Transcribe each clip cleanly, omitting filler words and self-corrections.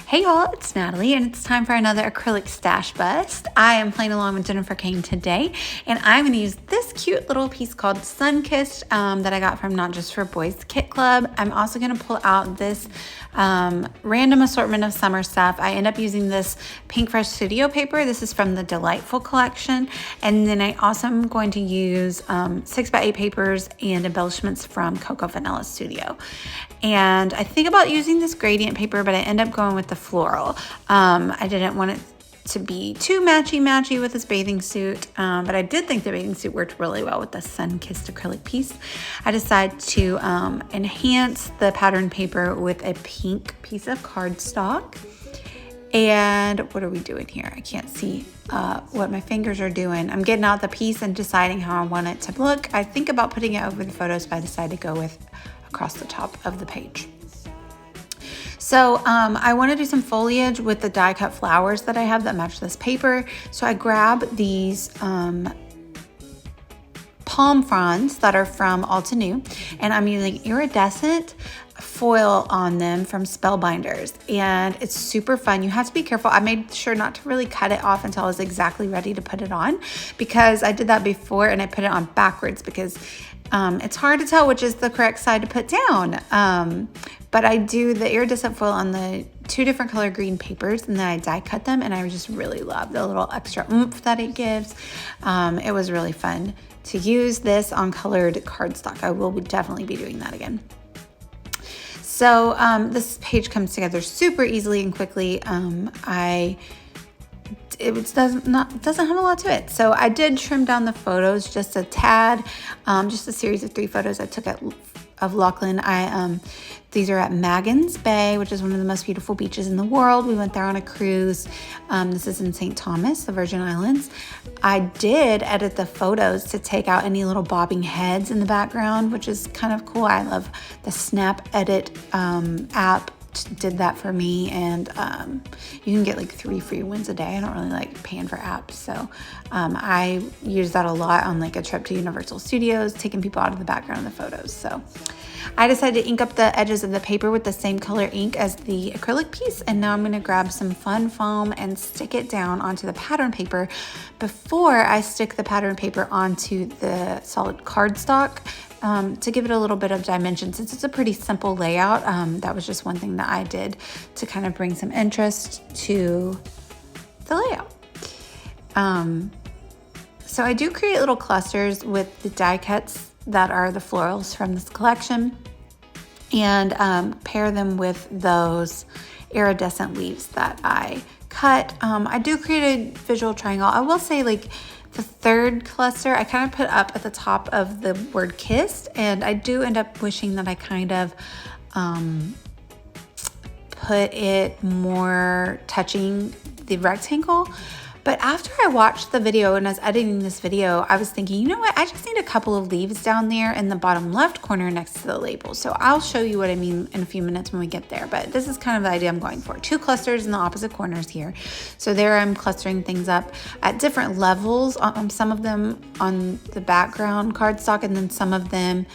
Hey y'all, it's Natalie and it's time for another acrylic stash bust. I am playing along with Jennifer Kane today and I'm going to use this cute little piece called Sunkissed that I got from Not Just for Boys Kit Club. I'm also going to pull out this random assortment of summer stuff. I end up using this Pink Fresh Studio paper. This is from the Delightful collection. And then I also am going to use 6x8 papers and embellishments from Cocoa Vanilla Studio. And I think about using this gradient paper, but I end up going with the floral. I didn't want it to be too matchy with this bathing suit, but I did think the bathing suit worked really well with the sun-kissed acrylic piece. I decided to enhance the pattern paper with a pink piece of cardstock. And what are we doing here? I can't see what my fingers are doing. I'm getting out the piece and deciding how I want it to look. I think about putting it over the photos, but I decided to go with across the top of the page. So I want to do some foliage with the die cut flowers that I have that match this paper. So I grab these palm fronds that are from Alta New, and I'm using iridescent foil on them from Spellbinders, and it's super fun. You have to be careful. I made sure not to really cut it off until I was exactly ready to put it on, because I did that before and I put it on backwards because it's hard to tell which is the correct side to put down. But I do the iridescent foil on the two different color green papers, and then I die cut them, and I just really love the little extra oomph that it gives. It was really fun to use this on colored cardstock. I will definitely be doing that again. So this page comes together super easily and quickly. It doesn't have a lot to it. So I did trim down the photos just a tad, just a series of 3 photos I took of Lachlan. These are at Maggins Bay, which is one of the most beautiful beaches in the world. We went there on a cruise. This is in St. Thomas, the Virgin Islands. I did edit the photos to take out any little bobbing heads in the background, which is kind of cool. I love the Snap Edit app. Did that for me, and you can get like 3 free wins a day. I don't really like paying for apps, so I use that a lot on like a trip to Universal Studios, taking people out of the background of the photos. So I decided to ink up the edges of the paper with the same color ink as the acrylic piece, and now I'm going to grab some fun foam and stick it down onto the pattern paper before I stick the pattern paper onto the solid cardstock. To give it a little bit of dimension, since it's a pretty simple layout. That was just one thing that I did to kind of bring some interest to the layout. So I do create little clusters with the die cuts that are the florals from this collection, and pair them with those iridescent leaves that I cut. I do create a visual triangle. I will say, like, the third cluster I kind of put up at the top of the word kissed, and I do end up wishing that I kind of put it more touching the rectangle. But after I watched the video and I was editing this video, I was thinking, you know what, I just need a couple of leaves down there in the bottom left corner next to the label. So I'll show you what I mean in a few minutes when we get there. But this is kind of the idea I'm going for. 2 clusters in the opposite corners here. So there I'm clustering things up at different levels, some of them on the background cardstock, and then some of them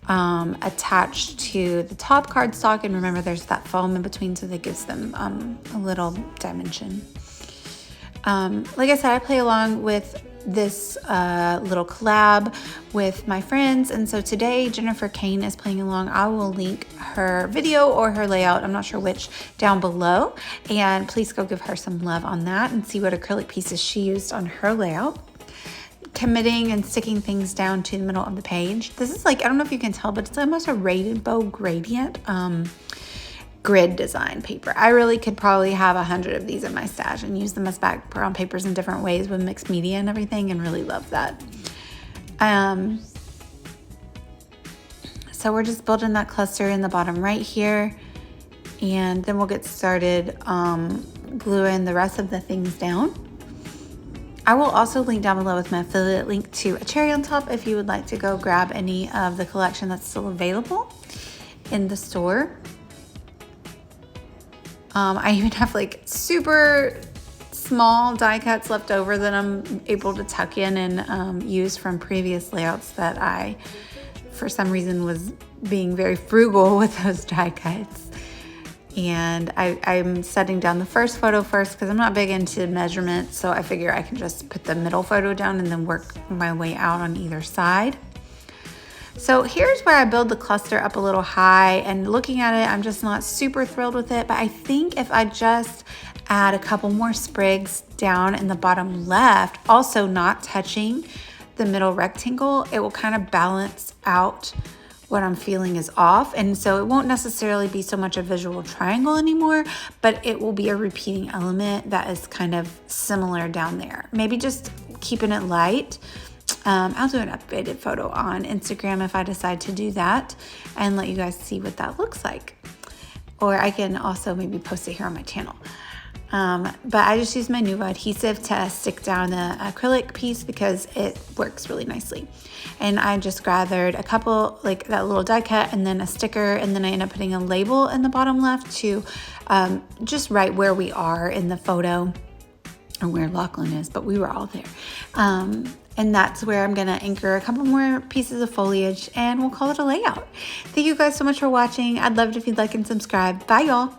attached to the top cardstock. And remember, there's that foam in between, so that gives them a little dimension. Like I said, I play along with this little collab with my friends, and so today Jennifer Kane is playing along. I will link her video or her layout, I'm not sure which, down below, and please go give her some love on that and see what acrylic pieces she used on her layout. Committing and sticking things down to the middle of the page. This is like, I don't know if you can tell, but it's almost a rainbow gradient grid design paper. I really could probably have 100 of these in my stash and use them as background papers in different ways with mixed media and everything, and really love that. So we're just building that cluster in the bottom right here, and then we'll get started gluing the rest of the things down. I will also link down below with my affiliate link to a cherry on top if you would like to go grab any of the collection that's still available in the store. I even have like super small die cuts left over that I'm able to tuck in and use from previous layouts that I, for some reason, was being very frugal with those die cuts. And I'm setting down the first photo first because I'm not big into measurements, so I figure I can just put the middle photo down and then work my way out on either side. So here's where I build the cluster up a little high, and looking at it, I'm just not super thrilled with it, but I think if I just add a couple more sprigs down in the bottom left, also not touching the middle rectangle, it will kind of balance out what I'm feeling is off. And so it won't necessarily be so much a visual triangle anymore, but it will be a repeating element that is kind of similar down there. Maybe just keeping it light. I'll do an updated photo on Instagram if I decide to do that and let you guys see what that looks like. Or I can also maybe post it here on my channel. But I just use my Nuva adhesive to stick down the acrylic piece because it works really nicely. And I just gathered a couple, like that little die cut and then a sticker, and then I end up putting a label in the bottom left to just write where we are in the photo, or where Lachlan is, but we were all there. And that's where I'm gonna anchor a couple more pieces of foliage, and we'll call it a layout. Thank you guys so much for watching. I'd love it if you'd like and subscribe. Bye y'all.